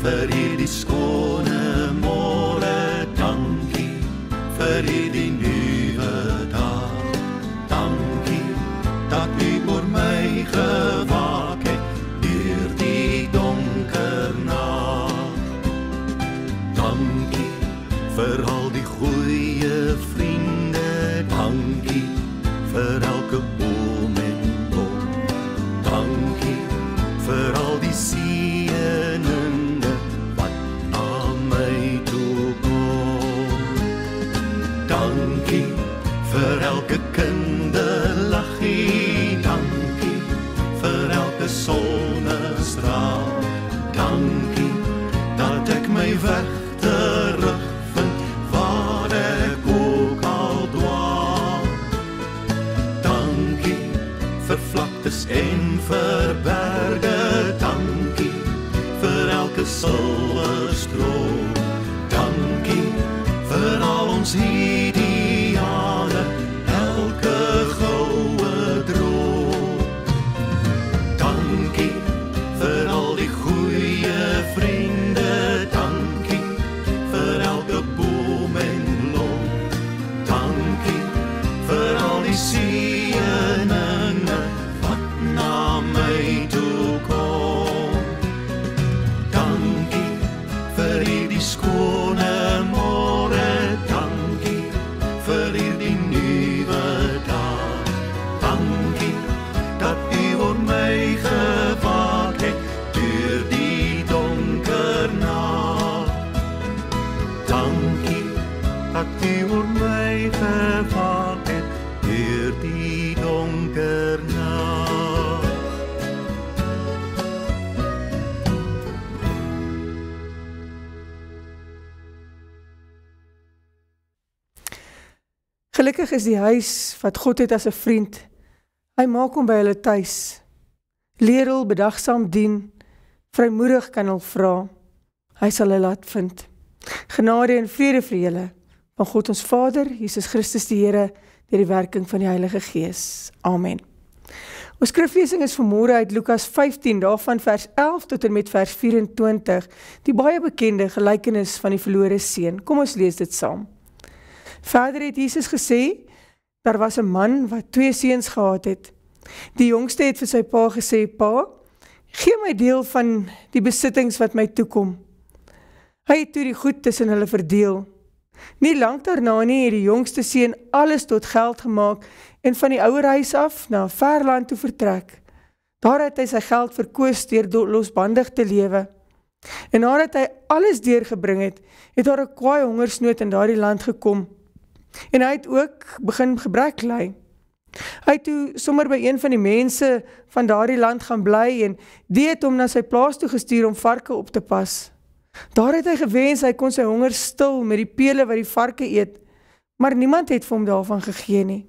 vir hierdie skone môre, dankie vir hierdie nuwe dag. Dankie dat U oor my gewaak het deur die donker nag. Dankie vir al die goeie vriende, dankie vir elke boom en boom. Dankie vir al die seëninge wat na my toe kom. Dankie vir elke kinderlaggie, dankie vir elke sonnestraal. Dankie dat ek my weg terugvind waar ek ook al dwaal. Dankie vir vlaktes en vir berge, dankie vir elke silverstroom. Dankie vir al ons ideale, elke goue droom. Dankie vir al die goeie vriende, dankie vir elke boom en blom. Dankie vir al die seëninge wat na my toe kom. Dankie vir hierdie skone môre, dankie vir hierdie nuwe dag. Dankie dat U oor my gewaak het deur die donker nag. Dankie dat U oor my gewaak het deur die donker nag. Gelukkig is die huis wat God het as 'n vriend. Hy maak hom by hulle tuis. Leer hul bedagsaam dien, vrymoedig kan hul vra. Hy sal hulle laat vind. Genade en vrede vir julle, van God ons Vader, Jesus Christus die Here, deur die werking van die Heilige Gees. Amen. Ons skriflesing is vanmôre uit Lukas 15, daarvan vers 11 tot en met vers 24, die baie bekende gelykenis van die verlore seun. Kom ons lees dit saam. Verder het Jesus gesê, daar was 'n man wat 2 seuns gehad het. Die jongste het vir sy pa gesê, pa, gee my deel van die besittings wat my toekom. Hy het toe die goed tussen hulle verdeel. Nie lank daarna nie het die jongste seun alles tot geld gemaak en van die ouer huis af na 'n ver land toe vertrek. Daar het hy sy geld verkoos deur losbandig te lewe. En nadat hy alles deurgebring het, het daar 'n kwaai hongersnood in daardie land gekom. En hy het ook begin gebrek ly. Hy het toe sommer by een van die mense van daardie land gaan bly en die het hom na sy plaas toe gestuur om varke op te pas. Daar het hy gewens hy kon sy honger stil met die pele wat die varke eet, maar niemand het vir hom daarvan gegee nie.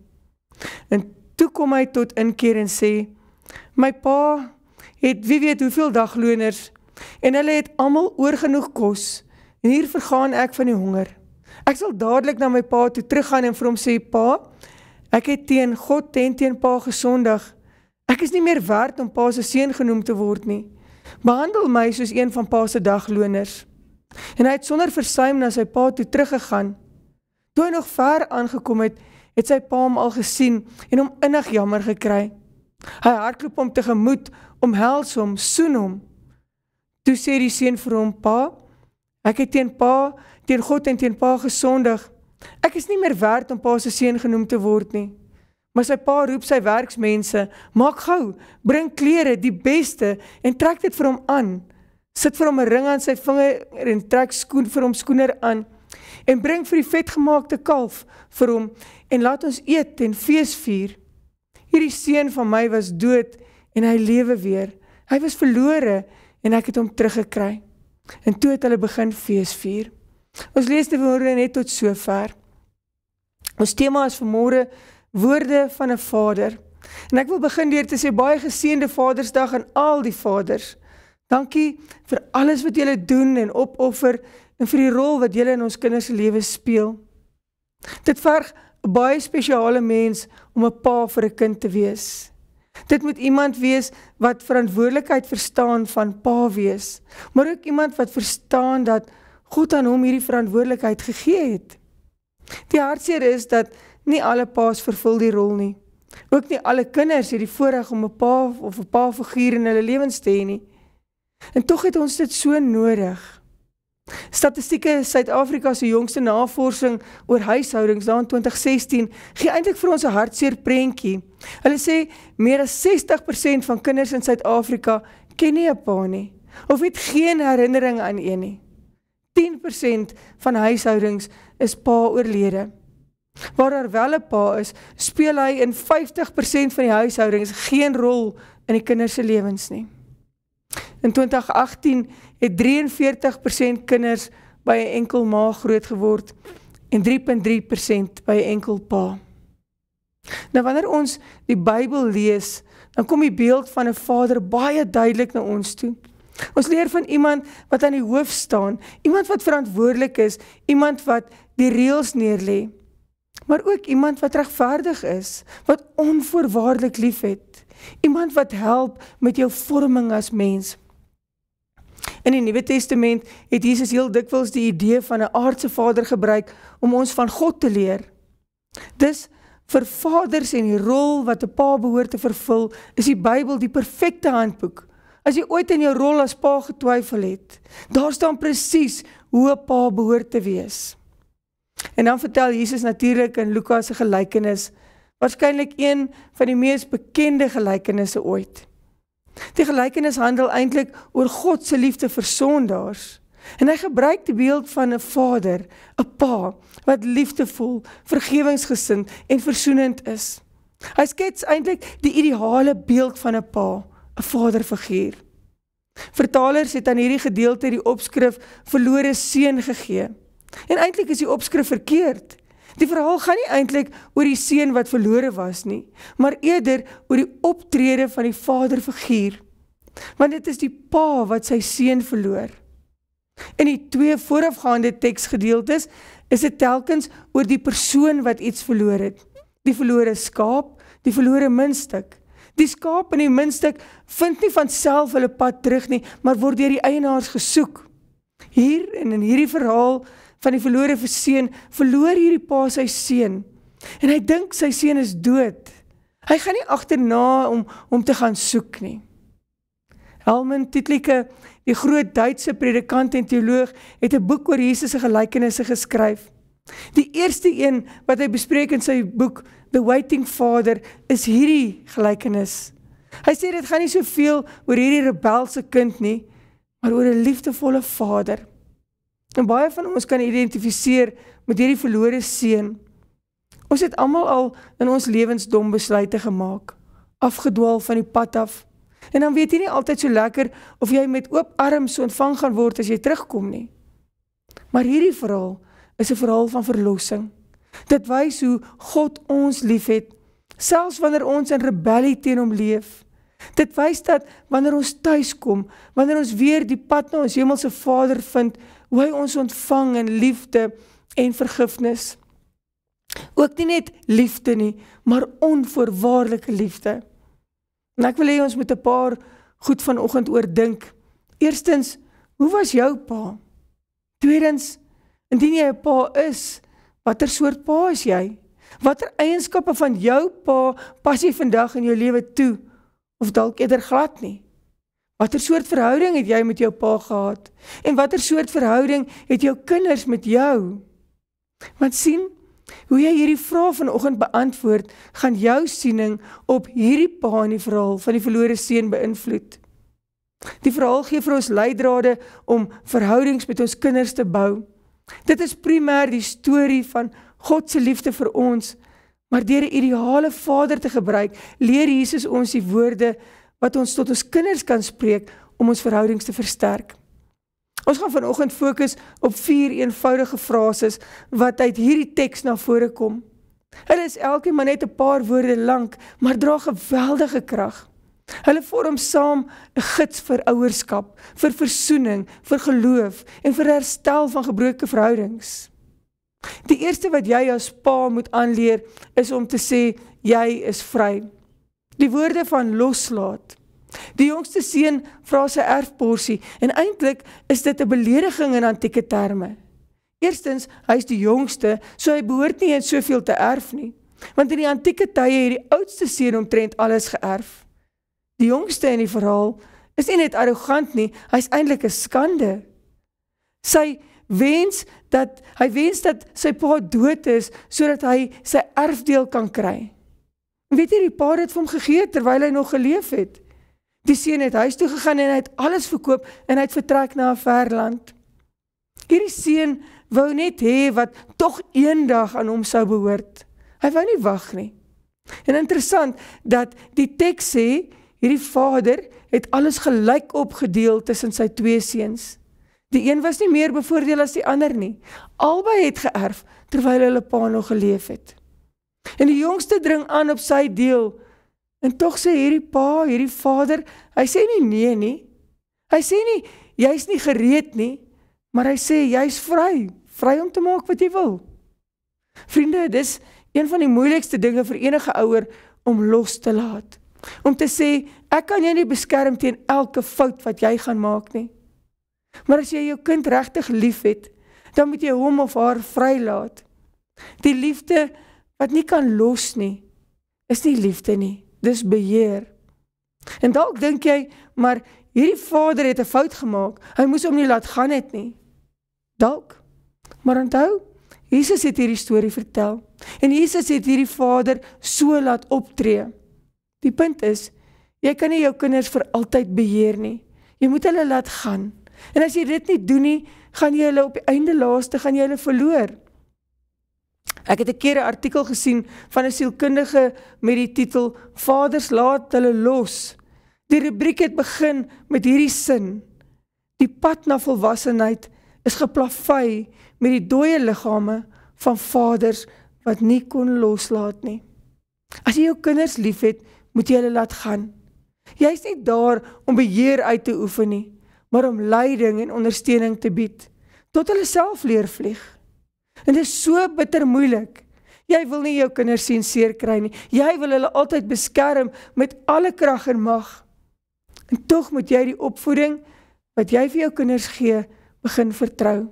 En toe kom hy tot inkeer en sê, my pa het wie weet hoeveel dagloners en hulle het almal oorgenoeg kos en hier vergaan ek van die honger. Ek sal dadelik na my pa toe teruggaan en vir hom sê, pa, ek het teen God en teen pa gesondig. Ek is nie meer werd om pa se seun genoem te word nie. Behandel my soos een van pa se dagloners. En hy het sonder versuim na sy pa toe teruggegaan. Toe hy nog ver aangekom het, het sy pa hom al gesien en hom innig jammer gekry. Hy hardloop hom tegemoet, omhels hom, soen hom. Toe sê die seun vir hom, pa, ek het teen God en teen pa gesondig. Ek is nie meer werd om pa se seun genoem te word nie. Maar sy pa roep sy werksmense, maak gou, bring klere, die beste, en trek dit vir hom aan. Sit vir hom 'n ring aan sy vinger en trek vir hom skoener aan. En bring vir die vetgemaakte kalf vir hom, en laat ons eet en fees vier. Hierdie seun van my was dood, en hy lewe weer. Hy was verlore, en ek het hom teruggekry. En toe het hulle begin fees vier. Ons lees die woorde net tot sover. Ons tema is vanmôre woorde van 'n vader. En ek wil begin deur te sê baie geseënde Vadersdag aan al die vaders. Dankie vir alles wat julle doen en opoffer en vir die rol wat julle in ons kinders se lewens speel. Dit verg 'n baie spesiale mens om 'n pa vir 'n kind te wees. Dit moet iemand wees wat verantwoordelikheid verstaan van pa wees, maar ook iemand wat verstaan dat God aan hom hierdie verantwoordelikheid gegee het. Die hartseer is dat nie alle paas vervul die rol nie. Ook nie alle kinders het die voorreg om 'n pa of 'n pa-figuur in hulle lewens te hê nie. En tog het ons dit so nodig. Statistieke Suid-Afrika se jongste navorsing oor huishoudings daar in 2016 gee eintlik vir ons 'n hartseer prentjie. Hulle sê meer as 60% van kinders in Suid-Afrika ken nie 'n pa nie, of het geen herinnering aan een nie. 10% van huishoudings is pa oorlede. Waar daar wel 'n pa is, speel hy in 50% van die huishoudings geen rol in die kinders se lewens nie. In 2018 het 43% kinders by 'n enkel ma groot geword en 3,3% by 'n enkel pa. Nou wanneer ons die Bybel lees, dan kom die beeld van 'n vader baie duidelik na ons toe. Ons leer van iemand wat aan die hoof staan, iemand wat verantwoordelik is, iemand wat die reëls neerlê, maar ook iemand wat regverdig is, wat onvoorwaardelik liefhet, iemand wat help met jou vorming as mens. In die Nuwe Testament het Jesus heel dikwels die idee van 'n aardse vader gebruik om ons van God te leer. Dus vir vaders en die rol wat 'n pa behoort te vervul, is die Bybel die perfekte handboek. As jy ooit in jou rol as pa getwyfel het, daar staan presies hoe 'n pa behoort te wees. En dan vertel Jesus natuurlik in Lukas se gelykenis, waarskynlik een van die mees bekende gelykenisse ooit. Die gelykenis handel eintlik oor God se liefde vir sondaars. En hy gebruik die beeld van 'n vader, 'n pa, wat liefdevol, vergewingsgesind en versoenend is. Hy skets eintlik die ideale beeld van 'n pa, 'n vaderfiguur. Vertalers het aan hierdie gedeelte die opskrif verlore seun gegee. En eintlik is die opskrif verkeerd. Die verhaal gaan nie eintlik oor die seun wat verlore was nie, maar eerder oor die optrede van die vaderfiguur. Want dit is die pa wat sy seun verloor. In die twee voorafgaande teksgedeeltes is dit telkens oor die persoon wat iets verloor het. Die verlore skaap, die verlore muntstuk. Die skaap en die muntstuk vind nie van self hulle pad terug nie, maar word deur die eienaars gesoek. Hier en in hierdie verhaal van die verlore seun, verloor hierdie pa sy seun. En hy dink sy seun is dood. Hy gaan nie agterna om te gaan soek nie. Helmut Titlike, die groot Duitse predikant en teoloog, het 'n boek oor Jesus se gelykenisse geskryf. Die eerste een wat hy bespreek in sy boek, The Waiting Father, is hierdie gelykenis. Hy sê dit gaan nie soveel oor hierdie rebelse kind nie, maar oor 'n liefdevolle vader. En baie van ons kan identifiseer met hierdie verlore seun. Ons het almal al in ons lewens dom besluite gemaak, afgedwaal van die pad af. En dan weet jy nie altyd so lekker of jy met oop arms ontvang gaan word as jy terugkom nie. Maar hierdie verhaal is 'n verhaal van verlossing. Dit wys hoe God ons liefhet, selfs wanneer ons in rebellie teen hom leef. Dit wys dat wanneer ons tuis kom, wanneer ons weer die pad na ons hemelse Vader vind, hoe hy ons ontvang in liefde en vergifnis. Ook nie net liefde nie, maar onvoorwaardelike liefde. En ek wil hê ons moet 'n paar goed vanoggend oordink. Eerstens, hoe was jou pa? Tweedens, indien jy 'n pa is, watter soort pa is jy? Watter eienskappe van jou pa pas jy vandag in jou lewe toe? Of dalk eerder glad nie? Watter soort verhouding het jy met jou pa gehad? En watter soort verhouding het jou kinders met jou? Want sien, hoe jy hierdie vraag vanoggend beantwoord, gaan jou siening op hierdie pa in die verhaal van die verlore seun beïnvloed. Die verhaal gee vir ons leidrade om verhoudings met ons kinders te bou. Dit is primêr die storie van God se liefde vir ons, maar deur 'n ideale vader te gebruik, leer Jesus ons die woorde wat ons tot ons kinders kan spreek om ons verhoudings te versterk. Ons gaan vanoggend fokus op 4 eenvoudige frases wat uit hierdie teks na vore kom. Hulle is elkeen maar net 'n paar woorde lank, maar dra geweldige krag. Hulle vorm saam 'n gids vir ouerskap, vir versoening, vir geloof en vir herstel van gebroke verhoudings. Die eerste wat jy as pa moet aanleer is om te sê, jy is vry. Die woorde van loslaat. Die jongste seun vra sy erfporsie en eintlik is dit 'n belediging in antieke terme. Eerstens, hy is die jongste, so hy behoort nie eens soveel te erf nie. Want in die antieke tye het die oudste seun omtrent alles geërf. Die jongste in die verhaal is nie net arrogant nie, hy is eintlik 'n skande. Hy wens dat sy pa dood is, sodat hy sy erfdeel kan kry. Weet jy, die pa het vir hom gegee terwyl hy nog geleef het. Die seun het huis toe gegaan en hy het alles verkoop en hy het vertrek na 'n ver land. Hierdie seun wou net hê wat tog eendag aan hom sou behoort. Hy wou nie wag nie. En interessant dat die teks sê, hierdie vader het alles gelyk opgedeel tussen sy twee seuns. Die een was nie meer bevoordeel as die ander nie. Albei het geërf terwyl hulle pa nog geleef het. En die jongste dring aan op sy deel. En tog sê hierdie vader, hy sê nie nee nie. Hy sê nie, jy's nie gereed nie, maar hy sê, jy's vry om te maak wat jy wil. Vriende, dis een van die moeilikste dinge vir enige ouer om los te laat. Om te sê, ek kan jou nie beskerm teen elke fout wat jy gaan maak nie. Maar as jy jou kind regtig lief het, dan moet jy hom of haar vrylaat. Die liefde wat nie kan los nie, is nie liefde nie, dis beheer. En dalk dink jy, maar hierdie vader het 'n fout gemaak, hy moes hom nie laat gaan het nie. Dalk, maar onthou, Jesus het hierdie storie vertel, en Jesus het hierdie vader so laat optree. Die punt is, jy kan nie jou kinders vir altyd beheer nie, jy moet hulle laat gaan, en as jy dit nie doen nie, gaan jy hulle op die einde laaste, gaan jy hulle verloor. Ek het 'n keer 'n artikel gesien van 'n sielkundige met die titel, Vaders laat hulle los. Die rubriek het begin met hierdie sin, die pad na volwassenheid is geplavei met die dooie liggame van vaders wat nie kon loslaat nie. As jy jou kinders lief het, moet jy hulle laat gaan. Jy is nie daar om beheer uit te oefen nie, maar om leiding en ondersteuning te bied, tot hulle self leer vlieg. En dit is so bitter moeilik. Jy wil nie jou kinders sien seer kry nie, jy wil hulle altyd beskerm met alle krag en mag. En tog moet jy die opvoeding wat jy vir jou kinders gee, begin vertrou.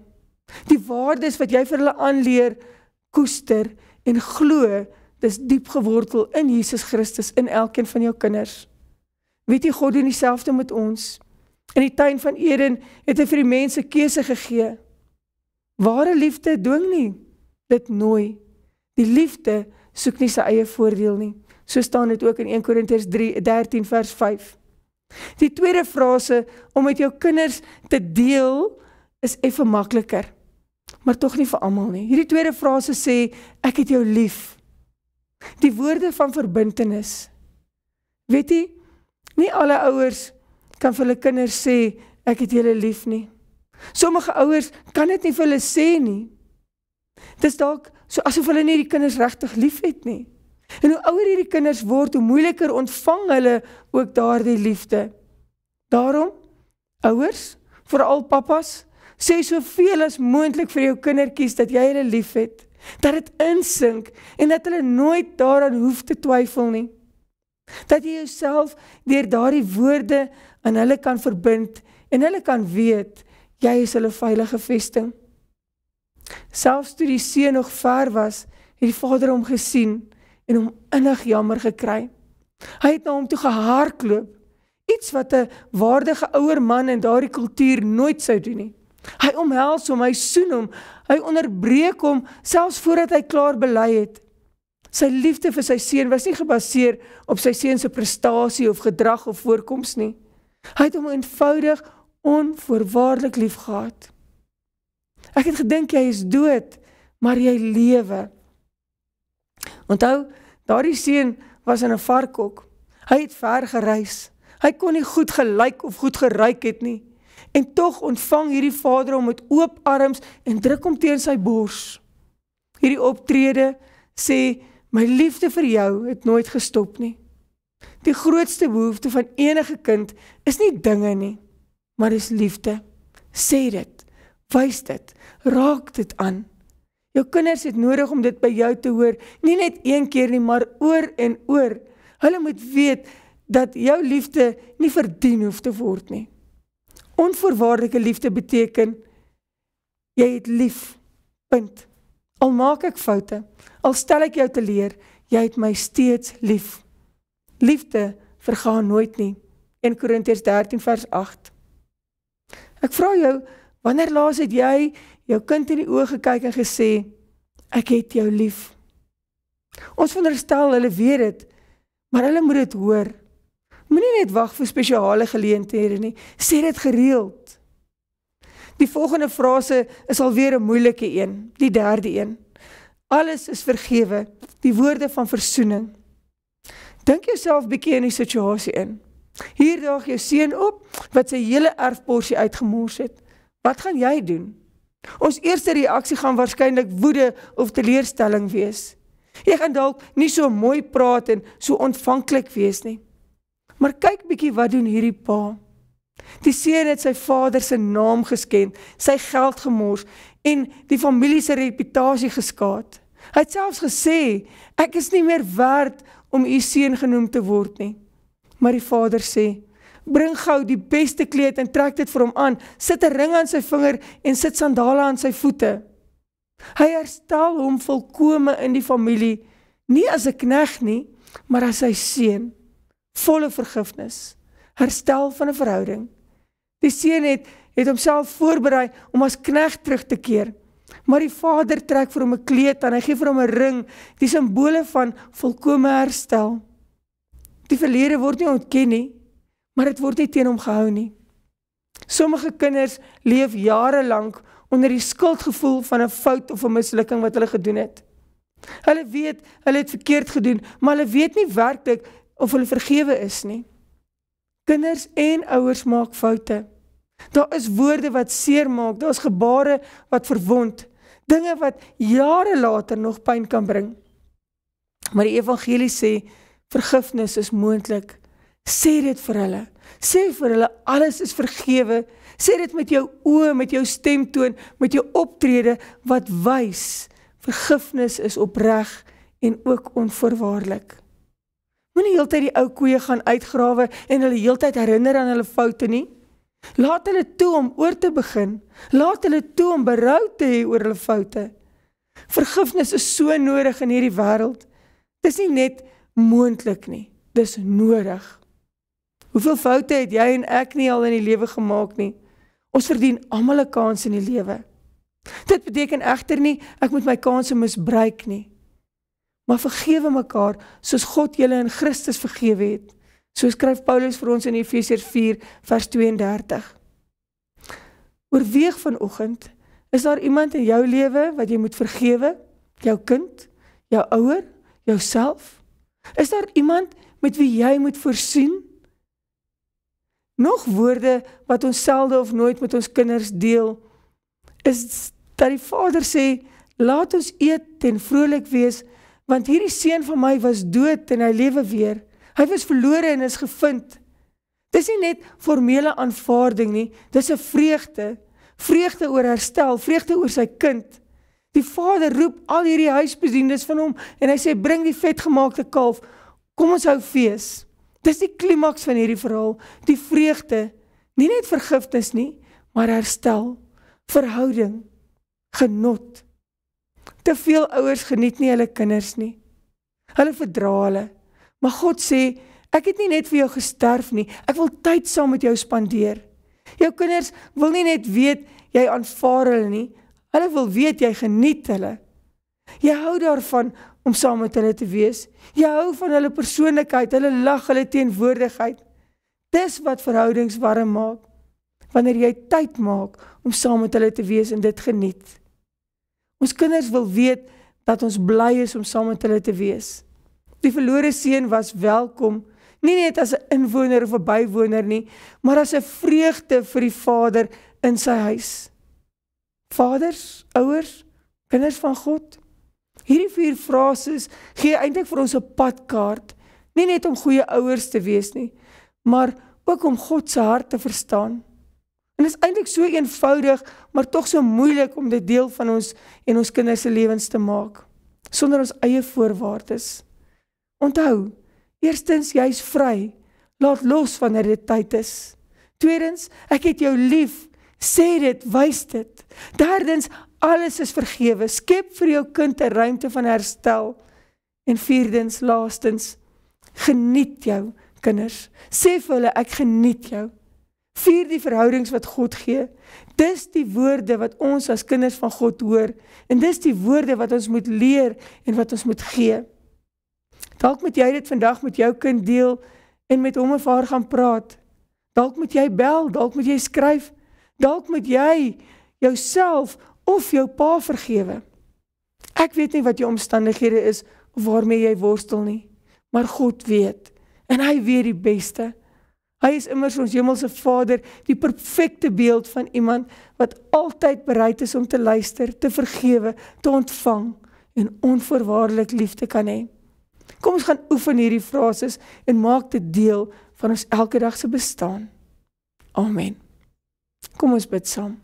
Die waardes wat jy vir hulle aanleer, koester en glo, dis diep gewortel in Jesus Christus, in elkeen van jou kinders. Weet jy, God doen dieselfde met ons. In die tuin van Eden het hy vir die mense keuse gegee. Ware liefde dwing nie, dit nooi. Die liefde soek nie sy eie voordeel nie. So staan dit ook in 1 Korintiërs 13 vers 5. Die tweede frase, om met jou kinders te deel, is effe makliker, maar tog nie vir almal nie. Hierdie tweede frase sê, ek het jou lief. Die woorde van verbintenis. Weet jy, nie alle ouers kan vir hulle kinders sê, ek het julle lief nie. Sommige ouers kan dit nie vir hulle sê nie. Dis dalk so asof hulle nie die kinders regtig lief het nie. En hoe ouer hierdie kinders word, hoe moeiliker ontvang hulle ook daardie liefde. Daarom, ouers, veral papas, sê soveel as moontlik vir jou kindertjies dat jy hulle lief het, dat dit insink en dat hulle nooit daaraan hoef te twyfel nie. Dat jy jouself deur daardie woorde aan hulle kan verbind en hulle kan weet, jy is hulle veilige vesting. Selfs toe die seun nog ver was, het die vader hom gesien en hom innig jammer gekry. Hy het na hom toe gehardloop, iets wat 'n waardige ouer man in daardie kultuur nooit sou doen nie. Hy omhels hom, hy soen hom, hy onderbreek hom, selfs voordat hy klaar bely het. Sy liefde vir sy seun was nie gebaseer op sy seun se prestasie of gedrag of voorkoms nie. Hy het hom eenvoudig onvoorwaardelik lief gehad. Ek het gedink jy is dood, maar jy lewe. Onthou, daardie seun was in 'n varkhok. Hy het ver gereis. Hy kon nie goed gelyk of goed geruik het nie. En tog ontvang hierdie vader hom met oop arms en druk hom teen sy bors. Hierdie optrede sê, my liefde vir jou het nooit gestop nie. Die grootste behoefte van enige kind is nie dinge nie, maar is liefde. Sê dit, wys dit, raak dit aan. Jou kinders het nodig om dit by jou te hoor, nie net een keer nie, maar oor en oor. Hulle moet weet dat jou liefde nie verdien hoef te word nie. Onvoorwaardelike liefde beteken, jy het lief, punt. Al maak ek foute, al stel ek jou teleur, jy het my steeds lief. Liefde vergaan nooit nie. 1 Korintiërs 13 vers 8. Ek vra jou, wanneer laas het jy jou kind in die oë gekyk en gesê, ek het jou lief? Ons veronderstel, hulle weet dit, maar hulle moet dit hoor. Moenie net wag vir spesiale geleenthede nie, sê dit gereeld. Die volgende frase is alweer 'n moeilike een, die derde een. Alles is vergewe, die woorde van versoening. Dink jouself bietjie in die situasie in. Hier daag jou seun op, wat sy hele erfporsie uitgemors het. Wat gaan jy doen? Ons eerste reaksie gaan waarskynlik woede of teleurstelling wees. Jy gaan dalk nie so mooi praat en so ontvanklik wees nie. Maar kyk bietjie wat doen hierdie pa. Die seun het sy vader se naam geskend, sy geld gemors en die familie se reputasie geskaad. Hy het selfs gesê, ek is nie meer werd om u seun genoem te word nie. Maar die vader sê, bring gou die beste kleed en trek dit vir hom aan, sit 'n ring aan sy vinger en sit sandale aan sy voete. Hy herstel hom volkome in die familie, nie as 'n knegt nie, maar as sy seun, volle vergifnis, herstel van 'n verhouding. Die seun het homself voorberei om as knegt terug te keer, maar die vader trek vir hom 'n kleed aan, hy gee vir hom 'n ring, die simbole van volkome herstel. Die verlede word nie ontken nie, maar dit word nie teen hom gehou nie. Sommige kinders leef jare lank onder die skuldgevoel van 'n fout of 'n mislukking wat hulle gedoen het. Hulle weet, hulle het verkeerd gedoen, maar hulle weet nie werklik of hulle vergewe is nie. Kinders en ouers maak foute. Daar is woorde wat seer maak, daar is gebare wat verwond, dinge wat jare later nog pyn kan bring. Maar die evangelie sê, vergifnis is moontlik. Sê dit vir hulle. Sê vir hulle, alles is vergewe. Sê dit met jou oë, met jou stemtoon, met jou optrede, wat wys, vergifnis is opreg en ook onvoorwaardelik. Moenie heeltyd die ou koeie gaan uitgrawe en hulle heeltyd herinner aan hulle foute nie. Laat hulle toe om oor te begin. Laat hulle toe om berou te hê oor hulle foute. Vergifnis is so nodig in hierdie wêreld. Dis nie net moontlik nie, dis nodig. Hoeveel foute het jy en ek nie al in die lewe gemaak nie? Ons verdien almal 'n kans in die lewe. Dit beteken egter nie, ek moet my kanse misbruik nie. Maar vergewe mekaar, soos God julle in Christus vergewe het. So skryf Paulus vir ons in Efesiërs 4 vers 32. Oorweeg vanoggend, is daar iemand in jou lewe wat jy moet vergewe? Jou kind, jou ouer, jouself? Is daar iemand met wie jy moet voorsien? Nog woorde wat ons selde of nooit met ons kinders deel, is dat die vader sê, laat ons eet en vrolik wees, want hierdie seun van my was dood en hy lewe weer. Hy was verlore en is gevind. Dis nie net formele aanvaarding nie, dis 'n vreugde. Vreugde oor herstel, vreugde oor sy kind. Die vader roep al hierdie huisbedienis van hom en hy sê, bring die vetgemaakte kalf, kom ons hou fees. Dis die klimaks van hierdie verhaal, die vreugde, nie net vergifnis nie, maar herstel, verhouding, genot. Te veel ouers geniet nie hulle kinders nie. Hulle verdra hulle. Maar God sê, ek het nie net vir jou gesterf nie, ek wil tyd saam met jou spandeer. Jou kinders wil nie net weet, jy aanvaar hulle nie, hulle wil weet, jy geniet hulle. Jy hou daarvan om saam met hulle te wees. Jy hou van hulle persoonlikheid, hulle lag, hulle teenwoordigheid. Dis wat verhoudings warm maak, wanneer jy tyd maak om saam met hulle te wees en dit geniet. Ons kinders wil weet dat ons bly is om saam met hulle te wees. Die verlore seun was welkom, nie net as 'n inwoner of 'n bywoner nie, maar as 'n vreugde vir die vader in sy huis. Vaders, ouers, kinders van God, hierdie 4 frases gee eintlik vir ons 'n padkaart, nie net om goeie ouers te wees nie, maar ook om God se hart te verstaan. En dit is eintlik so eenvoudig, maar tog so moeilik om dit deel van ons en ons kinders se lewens te maak, sonder ons eie voorwaardes. Onthou, Eerstens, jy is vry. Laat los wanneer dit tyd is. Tweedens, ek het jou lief. Sê dit, wys dit. Derdens, alles is vergewe. Skep vir jou kind 'n ruimte van herstel. En vierdens, laastens, geniet jou kinders. Sê vir hulle, ek geniet jou. Vier die verhoudings wat God gee. Dis die woorde wat ons as kinders van God hoor. En dis die woorde wat ons moet leer en wat ons moet gee. Dalk moet jy dit vandag met jou kind deel en met hom of haar gaan praat. Dalk moet jy bel, dalk moet jy skryf. Dalk moet jy jouself of jou pa vergewe. Ek weet nie wat jou omstandighede is of waarmee jy worstel nie, maar God weet en hy weet die beste. Hy is immers ons hemelse Vader, die perfekte beeld van iemand wat altyd bereid is om te luister, te vergewe, te ontvang en onvoorwaardelik liefde kan hê. Kom ons gaan oefen hierdie frases en maak dit deel van ons elke dag se bestaan. Amen. Kom ons bid saam.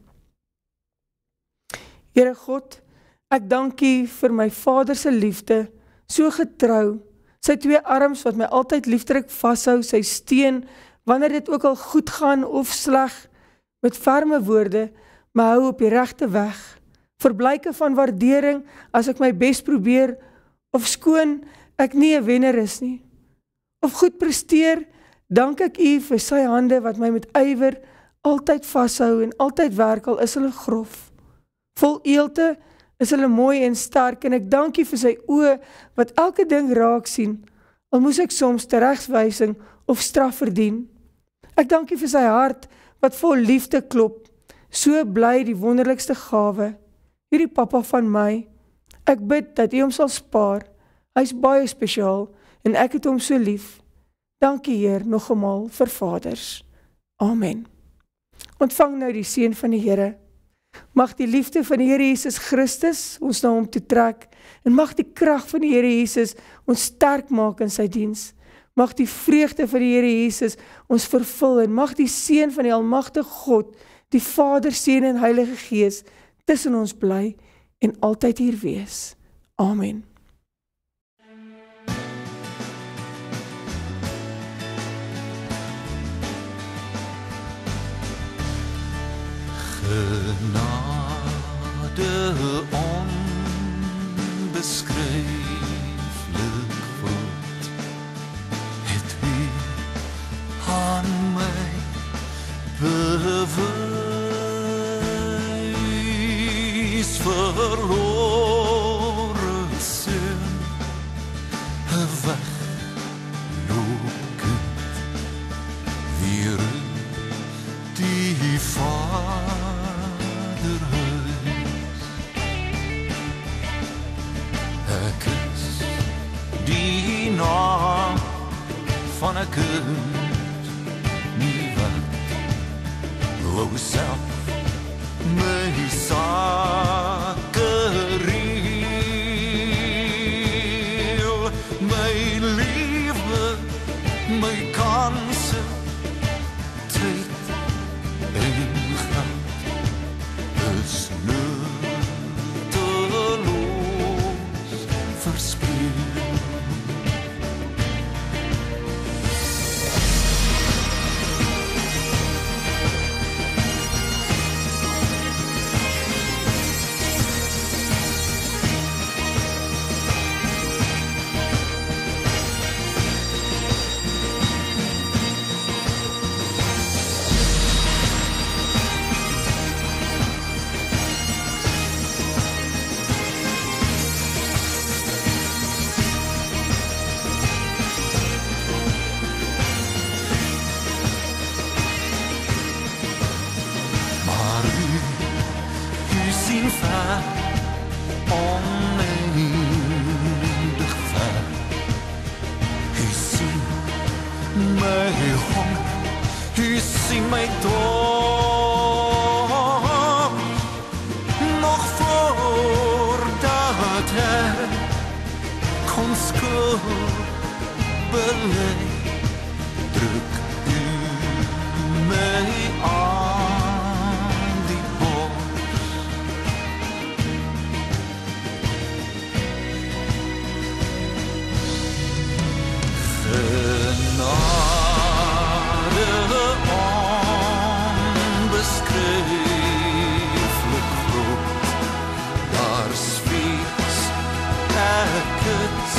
Here God, ek dank U vir my Vader se liefde, so getrou, sy twee arms wat my altyd liefdelik vashou, sy steun, wanneer dit ook al goed gaan of sleg, met ferme woorde, my hou op die regte weg, vir blyke van waardering, as ek my bes probeer, of skoon ek nie 'n wenner is nie, of goed presteer, dank ek U vir sy hande wat my met ywer altyd vashou en altyd werk, al is hulle grof. Vol eelte is hulle mooi en sterk, en ek dank U vir sy oë wat elke ding raak sien, al moes ek soms teregwysing of straf verdien. Ek dank U vir sy hart wat vol liefde klop, so bly die wonderlikste gawe, hierdie papa van my. Ek bid dat U hom sal spaar, hy is baie spesiaal en ek het hom so lief. Dankie Heer nog eenmaal vir vaders. Amen. Ontvang nou die seën van die Here. Mag die liefde van die Here Jesus Christus ons na hom toe trek en mag die krag van die Here Jesus ons sterk maak in sy diens. Mag die vreugde van die Here Jesus ons vervul en mag die seën van die almagtige God, die Vader, Seun en Heilige Gees tussen ons bly en altyd hier wees. Amen. Genade onbeskryflik groot, het U aan my bewys, verlore seun, 'n wegloopkind, weer die Vaderhuis. Ek is die naam van 'n kind, nie wat wou self my sake reël, my liefde, my kanse, tyd en geld is nutteloos verspeel. Oneindig ver, U sien my honger, U sien my dorp, nog voordat ek kon skuld belê, druk U my aan die bors. Genade onbeskryflik groot, daar spies ek het